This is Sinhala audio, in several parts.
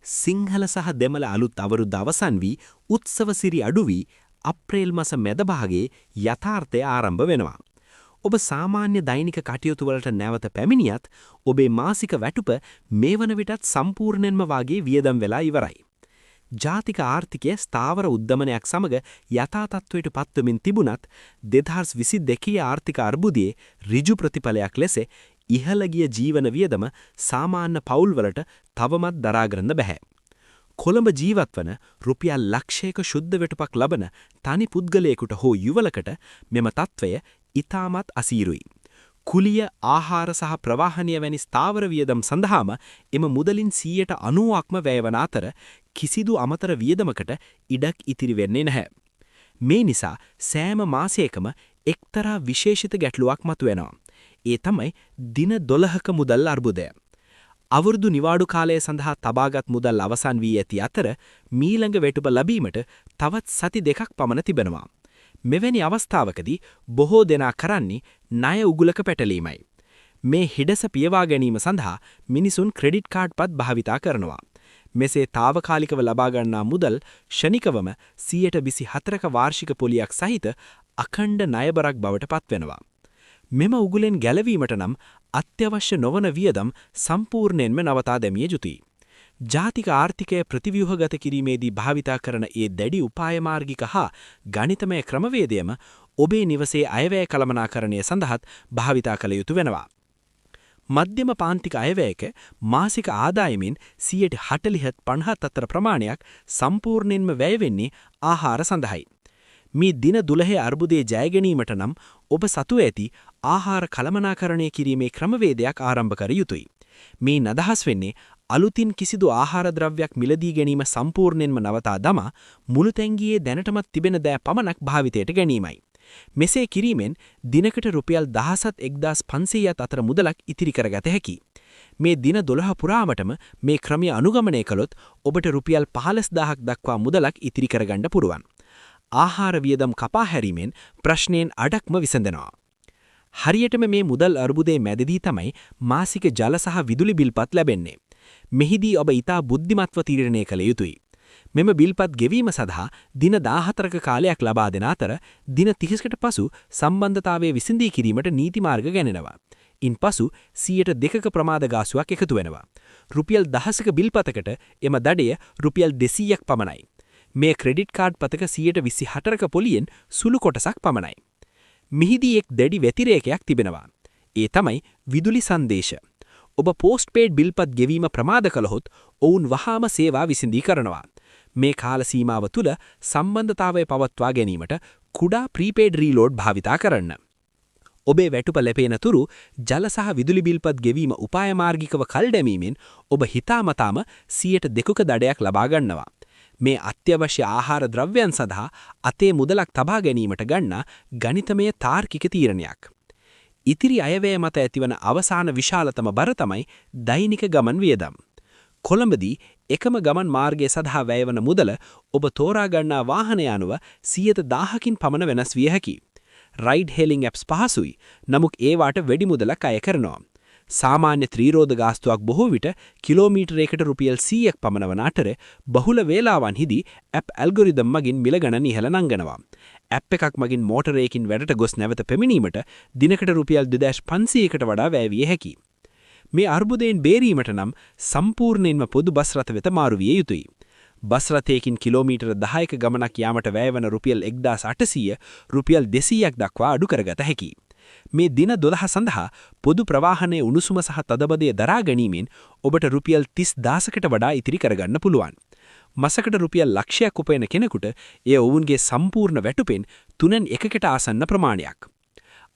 සිංහල සහ දෙමළ අලුත් අවුරුද්ද අවසන් වී උත්සව සිරි අඩු වී අප්‍රේල් මාස මැද භාගයේ යථාර්ථය ආරම්භ වෙනවා. ඔබ සාමාන්‍ය දෛනික කටයුතු වලට නැවත පැමිණියත් ඔබේ මාසික වැටුප මේ වන විටත් සම්පූර්ණයෙන්ම වාගේ වියදම් වෙලා ඉවරයි. ජාතික ආර්ථිකය ස්ථාවර උද්දමනයක් සමග යථා තත්ත්වයට පත්වමින් තිබුණත් 2022 ආර්ථික අර්බුදයේ ඍජු ප්‍රතිඵලයක් ලෙස ඉහළ ගිය ජීවන වියදම සාමාන්‍ය පවුල්වලට තවමත් දරාගන්න බැහැ. කොළඹ ජීවත් වන රුපියල් ලක්ෂයක ශුද්ධ වෙටුපක් ලබන තනි පුද්ගලයෙකුට හෝ යුවලකට මෙම තත්ත්වය ඉතාමත් අසීරුයි. කුලිය ආහාර සහ ප්‍රවාහනය වැනි ස්ථාවර වියදම් සඳහාම එම මුදලින් 90%ක්ම වැයවන අතර කිසිදු අමතර වියදමකට ඉඩක් ඉතිරි වෙන්නේ නැහැ. මේ නිසා සෑම මාසයකම එක්තරා විශේෂිත ගැටලුවක් මතුවෙනවා. ඒ තමයි දින 12ක මුදල් අර්බුදය. අවුරුදු නිවාඩු කාලය සඳහා තබාගත් මුදල් අවසන් වී ඇති අතර මීළඟ වැටුප ලැබීමට තවත් සති 2ක් පමණ තිබෙනවා. මෙවැනි අවස්ථාවකදී බොහෝ දෙනා කරන්නේ ණය උගුලක පැටලීමයි. මේ හිඩස පියවා ගැනීම සඳහා මිනිසුන් ක්‍රෙඩිට් කාඩ් පත් භාවිතා කරනවා. මෙසේ తాවකාලිකව ලබා ගන්නා මුදල් ෂණිකවම 24%ක වාර්ෂික පොලියක් සහිත අඛණ්ඩ ණයබරක් බවට පත්වෙනවා. මෙම උගුලෙන් ගැලවීමට නම් අත්‍යවශ්‍ය නොවන වියදම් සම්පූර්ණයෙන්ම නවතා දැමිය යුතුයි. ජාතික ආර්ථිකය ප්‍රතිව්‍යුහගත කිරීමේදී භාවිතා කරන ඒ දැඩි උපාය මාර්ගික හා ගණිතමය ක්‍රමවේදයම ඔබේ නිවසේ අයවැය කළමනාකරණය සඳහාත් භාවිතා කළ යුතු වෙනවා. මධ්‍යම පාන්තික අයවැයක මාසික ආදායමින් 40-50 අතර ප්‍රමාණයක් සම්පූර්ණයෙන්ම වැය වෙන්නේ ආහාර සඳහායි. මේ දින 12 අර්බුදයේ ජය ගැනීමට නම් ඔබ සතු ඇති ආහාර කළමනාකරණය කිරීමේ ක්‍රමවේදයක් ආරම්භ කර යුතුයි. මේ නදහස් වෙන්නේ අලුතින් කිසිදු ආහාර ද්‍රව්‍යයක් මිලදී ගැනීම සම්පූර්ණයෙන්ම නවතා දමා මුළුතැන්ගියේ දැනටමත් තිබෙන දෑ පමණක් භාවිතයට ගැනීමයි. මෙසේ කිරීමෙන් දිනකට රුපියල් 1,500ත් අතර මුදලක් ඉතිරි කරගත හැකියි. මේ දින 12 පුරාවටම මේ ක්‍රමය අනුගමනය කළොත් ඔබට රුපියල් 15,000ක් දක්වා මුදලක් ඉතිරි කරගන්න පුරුවන්. ආහාර වියදම් කපා හැරීමෙන් ප්‍රශ්නයෙන් අඩක්ම විසඳෙනවා. හරියටම මේ මුදල් අර්බුදයේ මැදදී තමයි මාසික ජල සහ විදුලි බිල්පත් ලැබෙන්නේ. මෙහිදී ඔබ ඊටා බුද්ධිමත්ව තීරණය කළ යුතුයි. මෙම බිල්පත් ගෙවීම සඳහා දින 14ක කාලයක් ලබා දෙන අතර දින 30කට පසු සම්බන්ධතාවයේ විසඳී කිරීමට නීති මාර්ග ගැනෙනවා. ඉන්පසු 2%ක ප්‍රමාද ගාස්තුවක් එකතු වෙනවා. රුපියල් 10ක බිල්පතකට එම දඩය රුපියල් 200ක් පමණයි. මේ ක්‍රෙඩිට් කාඩ් පතක 24ක පොලියෙන් සුළු කොටසක් පමණයි. මිහිදී එක් දැඩි වැතිරේකයක් තිබෙනවා. ඒ තමයි විදුලි සංදේශ. ඔබ පෝස්ට්පේඩ් බිල්පත් ගෙවීම ප්‍රමාද කළහොත් ඔවුන් වහාම සේවා විසඳී කරනවා. මේ කාල සීමාව තුළ සම්බන්ධතාවය පවත්වා ගැනීමට කුඩා ප්‍රීපේඩ් රීලෝඩ් භාවිතා කරන්න. ඔබේ වැටුප ලැබෙන තුරු ජල සහ විදුලි බිල්පත් ගෙවීම උපාය මාර්ගිකව කල් දැමීමෙන් ඔබ හිතාමතාම 2%ක දඩයක් ලබා ගන්නවා. මේ අත්‍යවශ්‍ය ආහාර ද්‍රව්‍යයන් සඳහා අතේ මුදලක් තබා ගැනීමට ගන්නා ගණිතමය තාර්කික තීරණයක්. ඉතිරි අයවැය මත ඇතිවන අවසාන විශාලතම බර තමයි දෛනික ගමන් වියදම්. කොළඹදී එකම ගමන් මාර්ගය සඳහා වැයවන මුදල ඔබ තෝරා ගන්නා වාහනය අනුව 10%කින් පමණ වෙනස් විය හැකියි. රයිඩ් හෙලිං ඇප්ස් පහසුයි. නමුත් ඒවාට වැඩි මුදලක් අය කරනවා. සාමාන්‍ය ත්‍රිරෝධ ගාස්තුවක් බොහෝ විට කිලෝමීටරයකට රුපියල් 100ක් පමණ වන අතර බහුල වේලාවන්හිදී ඇප් ඇල්ගොරිතම් මගින් මිල ගණන ඉහළ නංගනවා. ඇප් එකක් මගින් මෝටරයකින් වැඩට ගොස් නැවත පැමිණීමට දිනකට රුපියල් 2,500කට වඩා වැය විය හැකියි. මේ අර්බුදයෙන් බේරීමට නම් සම්පූර්ණයෙන්ම පොදු බස් රථ වෙත මාරු විය යුතුයි. බස් රථයකින් කිලෝමීටර 10ක ගමනක් යාමට වැයවන රුපියල් 1,800 රුපියල් 200ක් දක්වා අඩු කරගත හැකියි. මේ දින 12 සඳහා පොදු ප්‍රවාහනයේ උණුසුම සහ තදබදය දරා ගැනීමෙන් ඔබට රුපියල් 30,000කට වඩා ඉතිරි කරගන්න පුළුවන්. මසකට රුපියල් ලක්ෂයක් උපයන කෙනෙකුට එය ඔවුන්ගේ සම්පූර්ණ වැටුපෙන් 3/1කට ආසන්න ප්‍රමාණයක්.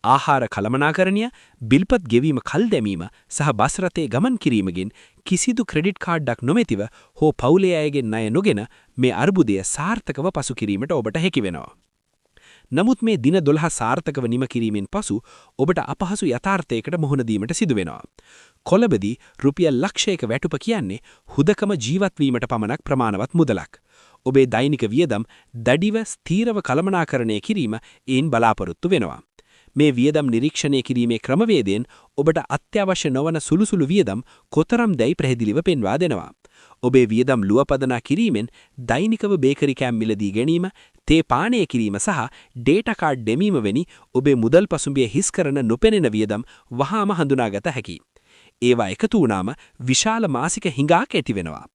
ආහාර කළමනාකරණය, බිල්පත් ගෙවීම කල් දැමීම සහ බස් රථයේ ගමන් කිරීමකින් කිසිදු ක්‍රෙඩිට් කාඩ්ඩක් නොමැතිව හෝ පවුලේ අයගෙන් ණය නොගෙන මේ අර්බුදය සාර්ථකව පසු කිරීමට ඔබට හැකි වෙනවා. නමුත් මේ දින 12 සාර්ථකව නිම කිරීමෙන් පසු ඔබට අපහසු යථාර්ථයකට මුහුණ දීමට සිදු වෙනවා. කොළඹදී රුපියල් ලක්ෂයක වැටුප කියන්නේ හුදකම ජීවත් වීමට පමණක් ප්‍රමාණවත් මුදලක්. ඔබේ දෛනික වියදම් දැඩිව ස්ථීරව කළමනාකරණය කිරීම ඒන් බලාපොරොත්තු වෙනවා. මේ වියදම් නිරීක්ෂණය කිරීමේ ක්‍රමවේදයෙන් ඔබට අත්‍යවශ්‍ය නොවන සුළුසුළු වියදම් කොතරම් දැයි පැහැදිලිව පෙන්වා දෙනවා. ඔබේ වියදම් ලුවපදනා කිරීමෙන් දෛනිකව බේකරි කෑම් මිලදී ගැනීම, තේ පානය කිරීම සහ ඩේටා කාඩ් දෙමීම වැනි ඔබේ මුදල් පසුම්බිය හිස් කරන නොපෙනෙන වියදම් වහාම හඳුනාගත හැකියි. ඒවා එකතු වුණාම විශාල මාසික හිඟාක් ඇති වෙනවා.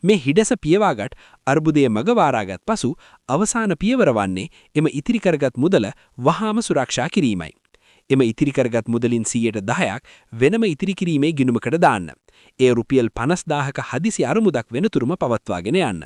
මේ හිඩැස පියවාගත් අර්බුදයේ මග වාරාගත් පසු අවසාන පියවර වන්නේ එම ඉතිරි කරගත් මුදල වහාම සුරක්ෂා කිරීමයි. එම ඉතිරි කරගත් මුදලින් 10%ක් වෙනම ඉතිරි කිරීමේ ගිණුමකට දාන්න. ඒ රුපියල් 50000ක හදිසි අරමුදක් වෙනතුරුම පවත්වාගෙන යන්න.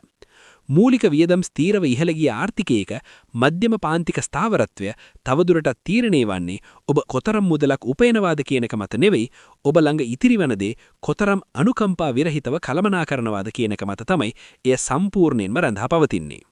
මූලික වියදම් ස්ථීරව ඉහළ ගිය ආර්ථිකයක මධ්‍යම පාන්තික ස්ථාවරත්වය තවදුරටත් තීරණය වන්නේ ඔබ කොතරම් මුදලක් උපයනවාද කියන එක මත නෙවෙයි, ඔබ ළඟ ඉතිරි වන දේ කොතරම් අනුකම්පා විරහිතව කළමනා කරනවාද කියන එක මත තමයි එය සම්පූර්ණයෙන්ම රඳා පවතින්නේ.